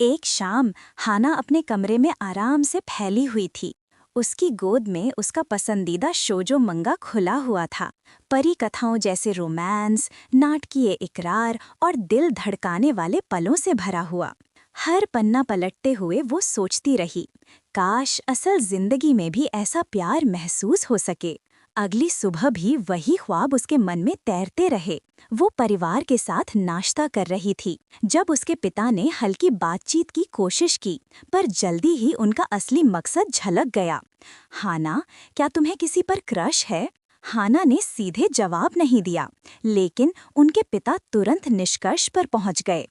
एक शाम हाना अपने कमरे में आराम से फैली हुई थी। उसकी गोद में उसका पसंदीदा शोजो मंगा खुला हुआ था। परी कथाओं जैसे रोमांस, नाटकीय इकरार और दिल धड़काने वाले पलों से भरा हुआ। हर पन्ना पलटते हुए वो सोचती रही, काश असल जिंदगी में भी ऐसा प्यार महसूस हो सके। अगली सुबह भी वही ख्वाब उसके मन में तैरते रहे। वो परिवार के साथ नाश्ता कर रही थी जब उसके पिता ने हल्की बातचीत की कोशिश की, पर जल्दी ही उनका असली मकसद झलक गया। हाना, क्या तुम्हें किसी पर क्रश है? हाना ने सीधे जवाब नहीं दिया, लेकिन उनके पिता तुरंत निष्कर्ष पर पहुंच गए।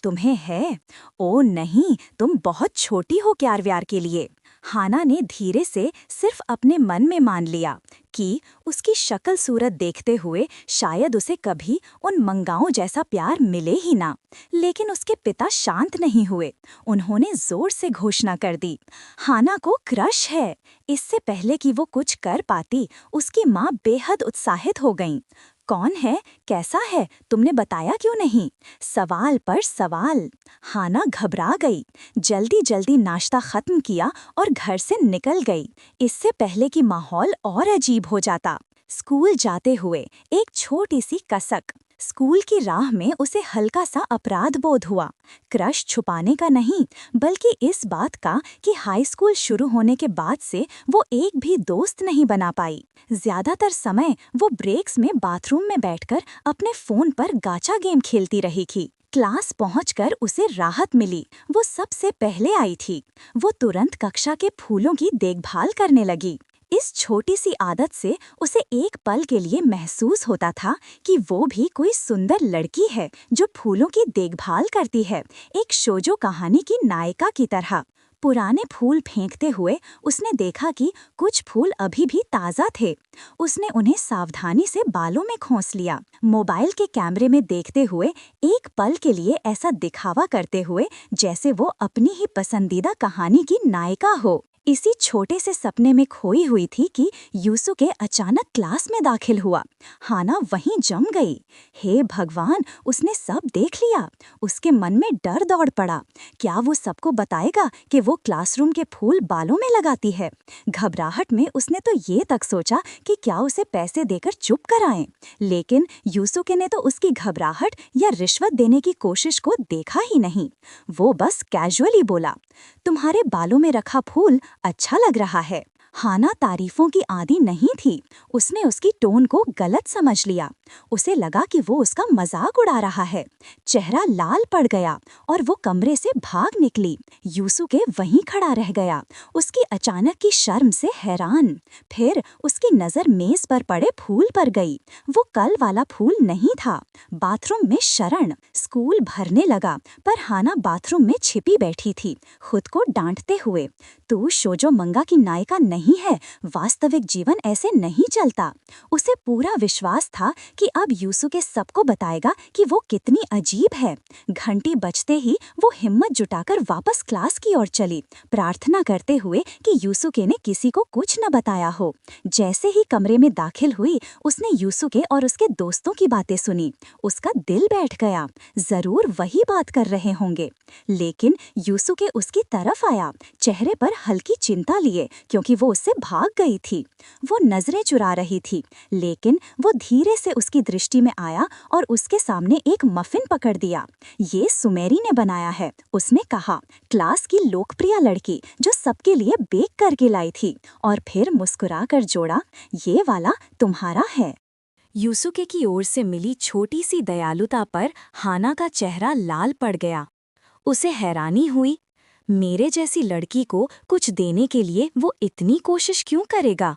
तुम्हें है? ओ नहीं, तुम बहुत छोटी हो प्यार व्यार के लिए। हाना ने धीरे से सिर्फ अपने मन में मान लिया कि उसकी शक्ल सूरत देखते हुए शायद उसे कभी उन मंगाओं जैसा प्यार मिले ही ना। लेकिन उसके पिता शांत नहीं हुए। उन्होंने जोर से घोषणा कर दी, हाना को क्रश है। इससे पहले कि वो कुछ कर पाती, उसकी माँ बेहद उत्साहित हो गईं। कौन है? कैसा है? तुमने बताया क्यों नहीं? सवाल पर सवाल। हाना घबरा गई, जल्दी जल्दी नाश्ता खत्म किया और घर से निकल गई, इससे पहले कि माहौल और अजीब हो जाता। स्कूल जाते हुए एक छोटी सी कसक। स्कूल की राह में उसे हल्का सा अपराध बोध हुआ। क्रश छुपाने का नहीं, बल्कि इस बात का कि हाई स्कूल शुरू होने के बाद से वो एक भी दोस्त नहीं बना पाई। ज्यादातर समय वो ब्रेक्स में बाथरूम में बैठकर अपने फोन पर गाचा गेम खेलती रही थी। क्लास पहुंचकर उसे राहत मिली। वो सबसे पहले आई थी। वो तुरंत कक्षा के फूलों की देखभाल करने लगी। इस छोटी सी आदत से उसे एक पल के लिए महसूस होता था कि वो भी कोई सुंदर लड़की है जो फूलों की देखभाल करती है, एक शोजो कहानी की नायिका की तरह। पुराने फूल फेंकते हुए उसने देखा कि कुछ फूल अभी भी ताज़ा थे। उसने उन्हें सावधानी से बालों में खोस लिया, मोबाइल के कैमरे में देखते हुए एक पल के लिए ऐसा दिखावा करते हुए जैसे वो अपनी ही पसंदीदा कहानी की नायिका हो। इसी छोटे से सपने में खोई हुई थी कि यूसुके अचानक क्लास में दाखिल हुआ। हाना वहीं जम गई। हे भगवान, उसने सब देख लिया। उसके मन में डर दौड़ पड़ा। क्या वो सबको बताएगा कि वो क्लासरूम के फूल बालों में लगाती है? घबराहट में उसने तो ये तक सोचा कि क्या उसे पैसे देकर चुप कराएं। लेकिन यूसुके ने तो उसकी घबराहट या रिश्वत देने की कोशिश को देखा ही नहीं। वो बस कैजुअली बोला, तुम्हारे बालों में रखा फूल अच्छा लग रहा है। हाना तारीफों की आदी नहीं थी। उसने उसकी टोन को गलत समझ लिया। उसे लगा कि वो उसका मजाक उड़ा रहा है। चेहरा लाल पड़ गया और वो कमरे से भाग निकली। यूसुके वहीं खड़ा रह गया, उसकी अचानक की शर्म से हैरान। फिर उसकी नजर मेज पर पड़े फूल पर गई। वो कल वाला फूल नहीं था। बाथरूम में शरण। स्कूल भरने लगा, पर हाना बाथरूम में छिपी बैठी थी, खुद को डांटते हुए। तू शोजो मंगा की नायिका नहीं है, वास्तविक जीवन ऐसे नहीं चलता। उसे पूरा विश्वास था कि अब यूसुके सबको बताएगा कि वो कितनी अजीब है। घंटी बजते ही वो हिम्मत जुटाकर वापस क्लास की ओर चली, प्रार्थना करते हुए कि यूसुके ने किसी को कुछ न बताया हो। जैसे ही कमरे में दाखिल हुई, उसने यूसुके और उसके दोस्तों की बातें सुनी। उसका दिल बैठ गया, जरूर वही बात कर रहे होंगे। लेकिन यूसुके उसकी तरफ आया, चेहरे पर हल्की चिंता लिए, क्योंकि वो उससे भाग गई थी। वो नजरें चुरा रही थी, लेकिन वो धीरे से उसकी दृष्टि में आया और उसके सामने एक मफिन पकड़ दिया। ये सुमेरी ने बनाया है, उसने कहा, क्लास की लोकप्रिय लड़की जो सबके लिए बेक करके लाई थी। और फिर मुस्कुराकर जोड़ा, ये वाला तुम्हारा है। यूसुके की ओर से मिली छोटी सी दयालुता पर हाना का चेहरा लाल पड़ गया। उसे हैरानी हुई, मेरे जैसी लड़की को कुछ देने के लिए वो इतनी कोशिश क्यों करेगा?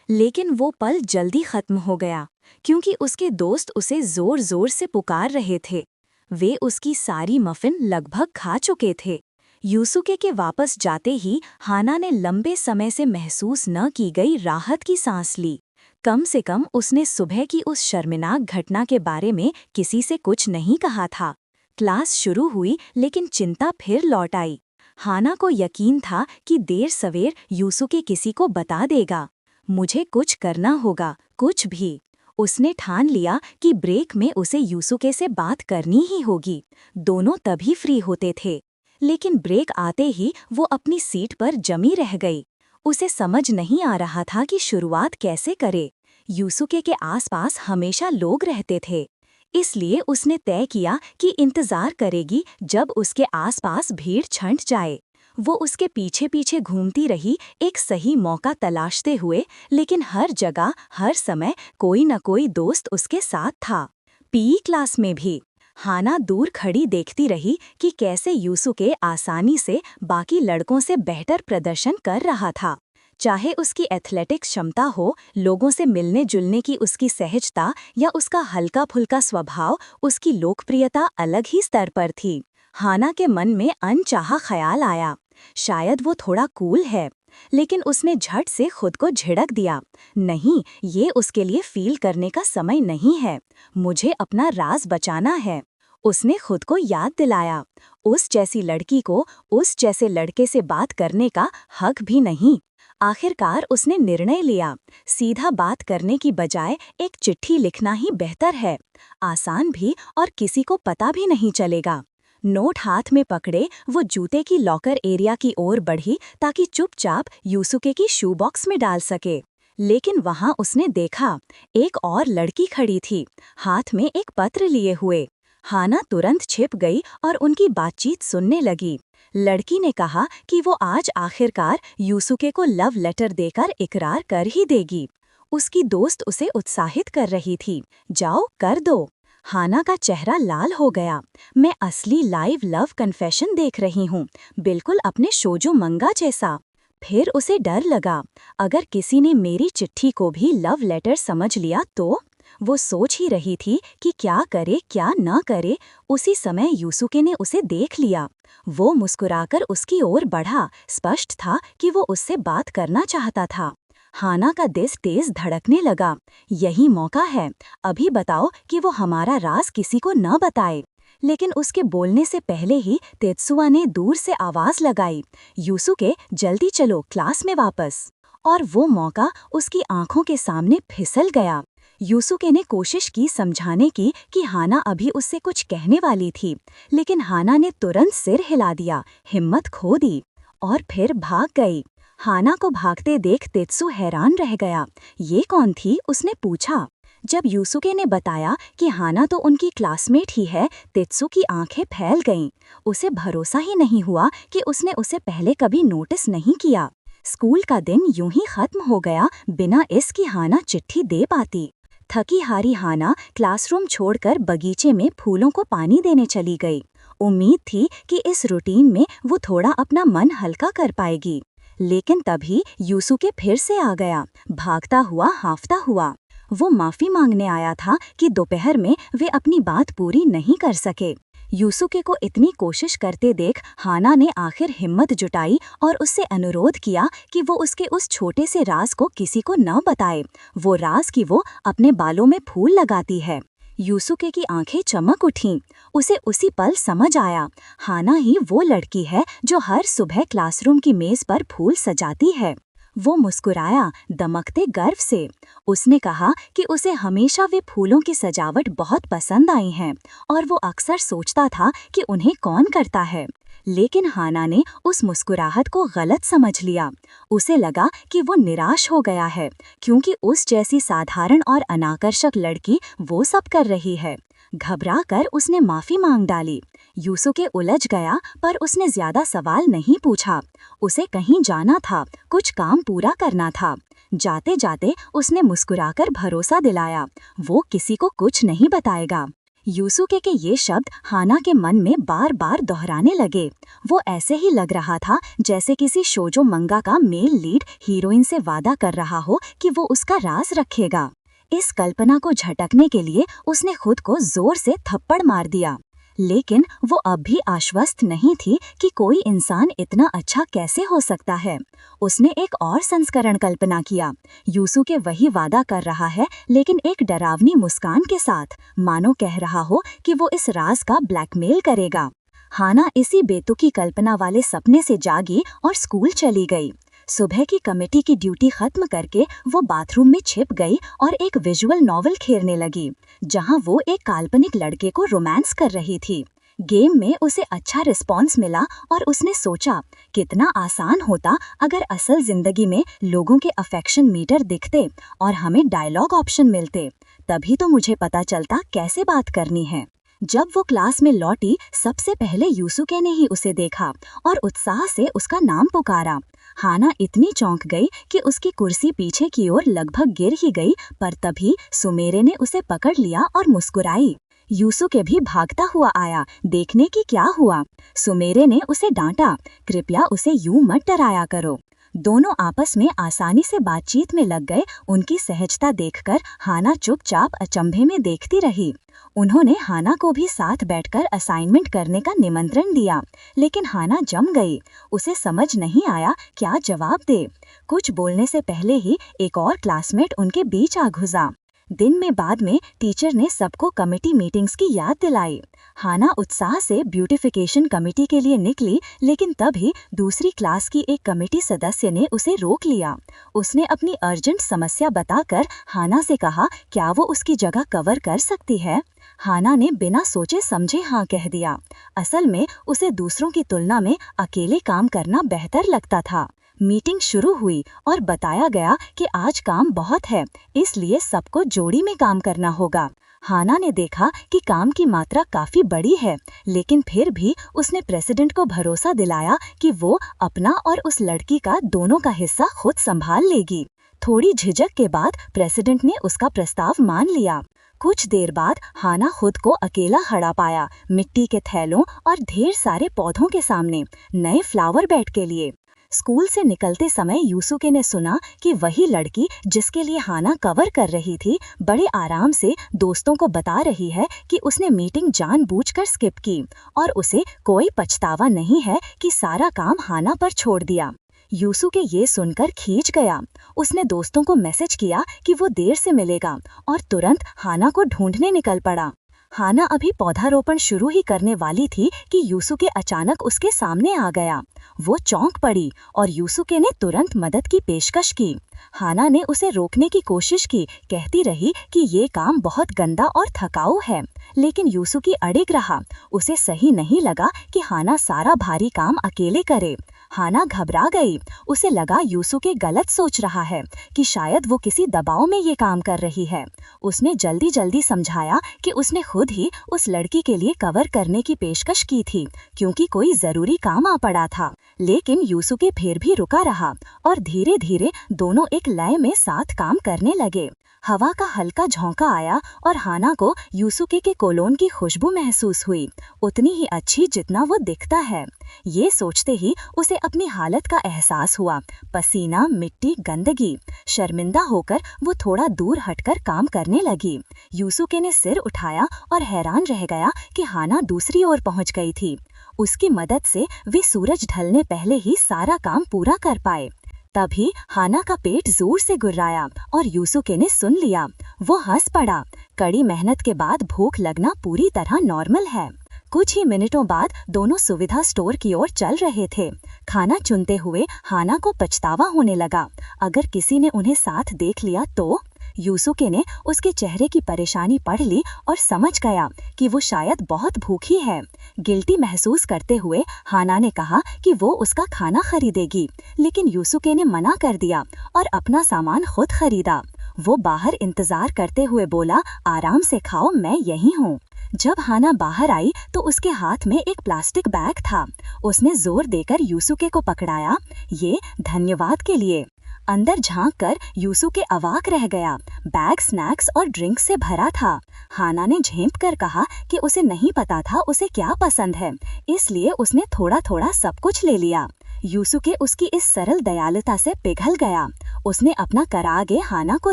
लेकिन वो पल जल्दी खत्म हो गया, क्योंकि उसके दोस्त उसे जोर जोर से पुकार रहे थे। वे उसकी सारी मफिन लगभग खा चुके थे। यूसुके के वापस जाते ही हाना ने लंबे समय से महसूस न की गई राहत की सांस ली। कम से कम उसने सुबह की उस शर्मनाक घटना के बारे में किसी से कुछ नहीं कहा था। क्लास शुरू हुई, लेकिन चिंता फिर लौट आई। हाना को यकीन था कि देर सवेर यूसुके किसी को बता देगा। मुझे कुछ करना होगा, कुछ भी। उसने ठान लिया कि ब्रेक में उसे यूसुके से बात करनी ही होगी। दोनों तभी फ्री होते थे। लेकिन ब्रेक आते ही वो अपनी सीट पर जमी रह गई। उसे समझ नहीं आ रहा था कि शुरुआत कैसे करे। यूसुके के आसपास हमेशा लोग रहते थे, इसलिए उसने तय किया कि इंतजार करेगी जब उसके आसपास भीड़ छंट जाए। वो उसके पीछे पीछे घूमती रही, एक सही मौका तलाशते हुए, लेकिन हर जगह हर समय कोई न कोई दोस्त उसके साथ था। पीई क्लास में भी हाना दूर खड़ी देखती रही कि कैसे यूसुके आसानी से बाकी लड़कों से बेहतर प्रदर्शन कर रहा था। चाहे उसकी एथलेटिक्स क्षमता हो, लोगों से मिलने जुलने की उसकी सहजता या उसका हल्का फुल्का स्वभाव, उसकी लोकप्रियता अलग ही स्तर पर थी। हाना के मन में अनचाहा ख्याल आया, शायद वो थोड़ा कूल है। लेकिन उसने झट से खुद को झिड़क दिया, नहीं, ये उसके लिए फील करने का समय नहीं है। मुझे अपना राज बचाना है। उसने खुद को याद दिलाया, उस जैसी लड़की को उस जैसे लड़के से बात करने का हक भी नहीं। आखिरकार उसने निर्णय लिया, सीधा बात करने की बजाय एक चिट्ठी लिखना ही बेहतर है। आसान भी और किसी को पता भी नहीं चलेगा। नोट हाथ में पकड़े वो जूते की लॉकर एरिया की ओर बढ़ी ताकि चुपचाप यूसुके की शू बॉक्स में डाल सके। लेकिन वहां उसने देखा, एक और लड़की खड़ी थी, हाथ में एक पत्र लिए हुए। हाना तुरंत छिप गई और उनकी बातचीत सुनने लगी। लड़की ने कहा कि वो आज आखिरकार यूसुके को लव लेटर देकर इकरार कर ही देगी। उसकी दोस्त उसे उत्साहित कर रही थी, जाओ कर दो। हाना का चेहरा लाल हो गया, मैं असली लाइव लव कन्फेशन देख रही हूँ, बिल्कुल अपने शोजो मंगा जैसा। फिर उसे डर लगा, अगर किसी ने मेरी चिट्ठी को भी लव लेटर समझ लिया तो। वो सोच ही रही थी कि क्या करे क्या न करे। उसी समय यूसुके ने उसे देख लिया। वो मुस्कुराकर उसकी ओर बढ़ा, स्पष्ट था कि वो उससे बात करना चाहता था। हाना का दिल तेज धड़कने लगा, यही मौका है, अभी बताओ कि वो हमारा राज किसी को न बताए। लेकिन उसके बोलने से पहले ही तेत्सुआ ने दूर से आवाज लगाई, यूसुके जल्दी चलो क्लास में वापस। और वो मौका उसकी आंखों के सामने फिसल गया। यूसुके ने कोशिश की समझाने की कि हाना अभी उससे कुछ कहने वाली थी, लेकिन हाना ने तुरंत सिर हिला दिया, हिम्मत खो दी और फिर भाग गई। हाना को भागते देख तेत्सु हैरान रह गया, ये कौन थी, उसने पूछा। जब यूसुके ने बताया कि हाना तो उनकी क्लासमेट ही है, तेत्सु की आंखें फैल गईं। उसे भरोसा ही नहीं हुआ कि उसने उसे पहले कभी नोटिस नहीं किया। स्कूल का दिन यूं ही खत्म हो गया बिना इसकी हाना चिट्ठी दे पाती। थकी हारी हाना क्लासरूम छोड़कर बगीचे में फूलों को पानी देने चली गई। उम्मीद थी कि इस रूटीन में वो थोड़ा अपना मन हल्का कर पाएगी। लेकिन तभी यूसुके फिर से आ गया, भागता हुआ हांफता हुआ। वो माफी मांगने आया था कि दोपहर में वे अपनी बात पूरी नहीं कर सके। यूसुके को इतनी कोशिश करते देख हाना ने आखिर हिम्मत जुटाई और उससे अनुरोध किया कि वो उसके उस छोटे से राज को किसी को न बताए, वो राज कि वो अपने बालों में फूल लगाती है। यूसुके की आंखें चमक उठीं। उसे उसी पल समझ आया, हाना ही वो लड़की है जो हर सुबह क्लासरूम की मेज पर फूल सजाती है। वो मुस्कुराया, दमकते गर्व से। उसने कहा कि उसे हमेशा वे फूलों की सजावट बहुत पसंद आई हैं और वो अक्सर सोचता था कि उन्हें कौन करता है। लेकिन हाना ने उस मुस्कुराहट को गलत समझ लिया। उसे लगा कि वो निराश हो गया है, क्योंकि उस जैसी साधारण और अनाकर्षक लड़की वो सब कर रही है। घबराकर उसने माफी मांग डाली। यूसुके उलझ गया, पर उसने ज्यादा सवाल नहीं पूछा। उसे कहीं जाना था, कुछ काम पूरा करना था। जाते जाते उसने मुस्कुराकर भरोसा दिलाया, वो किसी को कुछ नहीं बताएगा। यूसुके के ये शब्द हाना के मन में बार बार दोहराने लगे। वो ऐसे ही लग रहा था जैसे किसी शोजो मंगा का मेल लीड हीरोइन से वादा कर रहा हो कि वो उसका राज रखेगा। इस कल्पना को झटकने के लिए उसने खुद को जोर से थप्पड़ मार दिया। लेकिन वो अब भी आश्वस्त नहीं थी कि कोई इंसान इतना अच्छा कैसे हो सकता है। उसने एक और संस्करण कल्पना किया। यूसुके वही वादा कर रहा है, लेकिन एक डरावनी मुस्कान के साथ, मानो कह रहा हो कि वो इस राज का ब्लैकमेल करेगा। हाना इसी बेतुकी कल्पना वाले सपने से जागी और स्कूल चली गई। सुबह की कमेटी की ड्यूटी खत्म करके वो बाथरूम में छिप गई और एक विजुअल नॉवल खेलने लगी, जहां वो एक काल्पनिक लड़के को रोमांस कर रही थी। गेम में उसे अच्छा रिस्पॉन्स मिला और उसने सोचा कितना आसान होता अगर असल जिंदगी में लोगों के अफेक्शन मीटर दिखते और हमें डायलॉग ऑप्शन मिलते। तभी तो मुझे पता चलता कैसे बात करनी है। जब वो क्लास में लौटी सबसे पहले यूसुके ने ही उसे देखा और उत्साह से उसका नाम पुकारा। हाना इतनी चौंक गई कि उसकी कुर्सी पीछे की ओर लगभग गिर ही गई, पर तभी सुमेरे ने उसे पकड़ लिया और मुस्कुराई। यूसुके भी भागता हुआ आया देखने की क्या हुआ। सुमेरे ने उसे डांटा, कृपया उसे यूं मत डराया करो। दोनों आपस में आसानी से बातचीत में लग गए। उनकी सहजता देखकर हाना चुपचाप अचंभे में देखती रही। उन्होंने हाना को भी साथ बैठकर असाइनमेंट करने का निमंत्रण दिया, लेकिन हाना जम गई। उसे समझ नहीं आया क्या जवाब दे। कुछ बोलने से पहले ही एक और क्लासमेट उनके बीच आ घुसा। दिन में बाद में टीचर ने सबको कमेटी मीटिंग्स की याद दिलाई। हाना उत्साह से ब्यूटिफिकेशन कमेटी के लिए निकली, लेकिन तभी दूसरी क्लास की एक कमेटी सदस्य ने उसे रोक लिया। उसने अपनी अर्जेंट समस्या बताकर हाना से कहा क्या वो उसकी जगह कवर कर सकती है। हाना ने बिना सोचे समझे हाँ कह दिया। असल में उसे दूसरों की तुलना में अकेले काम करना बेहतर लगता था। मीटिंग शुरू हुई और बताया गया कि आज काम बहुत है, इसलिए सबको जोड़ी में काम करना होगा। हाना ने देखा कि काम की मात्रा काफी बड़ी है, लेकिन फिर भी उसने प्रेसिडेंट को भरोसा दिलाया कि वो अपना और उस लड़की का दोनों का हिस्सा खुद संभाल लेगी। थोड़ी झिझक के बाद प्रेसिडेंट ने उसका प्रस्ताव मान लिया। कुछ देर बाद हाना खुद को अकेला खड़ा पाया, मिट्टी के थैलों और ढेर सारे पौधों के सामने, नए फ्लावर बेड के लिए। स्कूल से निकलते समय यूसुके ने सुना कि वही लड़की जिसके लिए हाना कवर कर रही थी, बड़े आराम से दोस्तों को बता रही है कि उसने मीटिंग जानबूझकर स्किप की और उसे कोई पछतावा नहीं है कि सारा काम हाना पर छोड़ दिया। यूसुके ये सुनकर खींच गया। उसने दोस्तों को मैसेज किया कि वो देर से मिलेगा और तुरंत हाना को ढूंढने निकल पड़ा। हाना अभी पौधारोपण शुरू ही करने वाली थी कि यूसुके अचानक उसके सामने आ गया। वो चौंक पड़ी और यूसुके ने तुरंत मदद की पेशकश की। हाना ने उसे रोकने की कोशिश की, कहती रही कि ये काम बहुत गंदा और थकाऊ है, लेकिन यूसुके अड़िग रहा। उसे सही नहीं लगा कि हाना सारा भारी काम अकेले करे। हाना घबरा गई। उसे लगा यूसुके गलत सोच रहा है, कि शायद वो किसी दबाव में ये काम कर रही है। उसने जल्दी जल्दी समझाया कि उसने खुद ही उस लड़की के लिए कवर करने की पेशकश की थी, क्योंकि कोई जरूरी काम आ पड़ा था। लेकिन यूसुके फिर भी रुका रहा और धीरे धीरे दोनों एक लय में साथ काम करने लगे। हवा का हल्का झोंका आया और हाना को यूसुके के कोलोन की खुशबू महसूस हुई, उतनी ही अच्छी जितना वो दिखता है। ये सोचते ही उसे अपनी हालत का एहसास हुआ। पसीना, मिट्टी, गंदगी। शर्मिंदा होकर वो थोड़ा दूर हटकर काम करने लगी। यूसुके ने सिर उठाया और हैरान रह गया कि हाना दूसरी ओर पहुंच गई थी। उसकी मदद से वे सूरज ढलने पहले ही सारा काम पूरा कर पाए। तभी हाना का पेट जोर से गुर्राया और यूसुके ने सुन लिया। वो हंस पड़ा। कड़ी मेहनत के बाद भूख लगना पूरी तरह नॉर्मल है। कुछ ही मिनटों बाद दोनों सुविधा स्टोर की ओर चल रहे थे। खाना चुनते हुए हाना को पछतावा होने लगा। अगर किसी ने उन्हें साथ देख लिया तो? यूसुके ने उसके चेहरे की परेशानी पढ़ ली और समझ गया कि वो शायद बहुत भूखी है। गिल्टी महसूस करते हुए हाना ने कहा कि वो उसका खाना खरीदेगी, लेकिन यूसुके ने मना कर दिया और अपना सामान खुद खरीदा। वो बाहर इंतजार करते हुए बोला, आराम से खाओ, मैं यहीं हूँ। जब हाना बाहर आई तो उसके हाथ में एक प्लास्टिक बैग था। उसने जोर देकर यूसुके को पकड़ाया, ये धन्यवाद के लिए। अंदर झांककर यूसुके अवाक रह गया। बैग स्नैक्स और ड्रिंक से भरा था। हाना ने झेंप कर कहा कि उसे नहीं पता था उसे क्या पसंद है, इसलिए उसने थोड़ा थोड़ा सब कुछ ले लिया। यूसुके उसकी इस सरल दयालुता से पिघल गया। उसने अपना करागे हाना को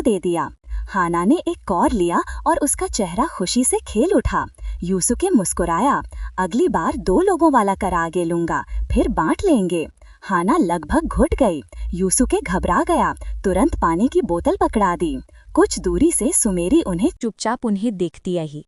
दे दिया। हाना ने एक कौर लिया और उसका चेहरा खुशी से खेल उठा। यूसुके मुस्कुराया, अगली बार 2 लोगों वाला करागे लूंगा, फिर बांट लेंगे। हाना लगभग घुट गई। यूसुके घबरा गया, तुरंत पानी की बोतल पकड़ा दी। कुछ दूरी से सुमेरी उन्हें चुपचाप उन्हें देखती रही।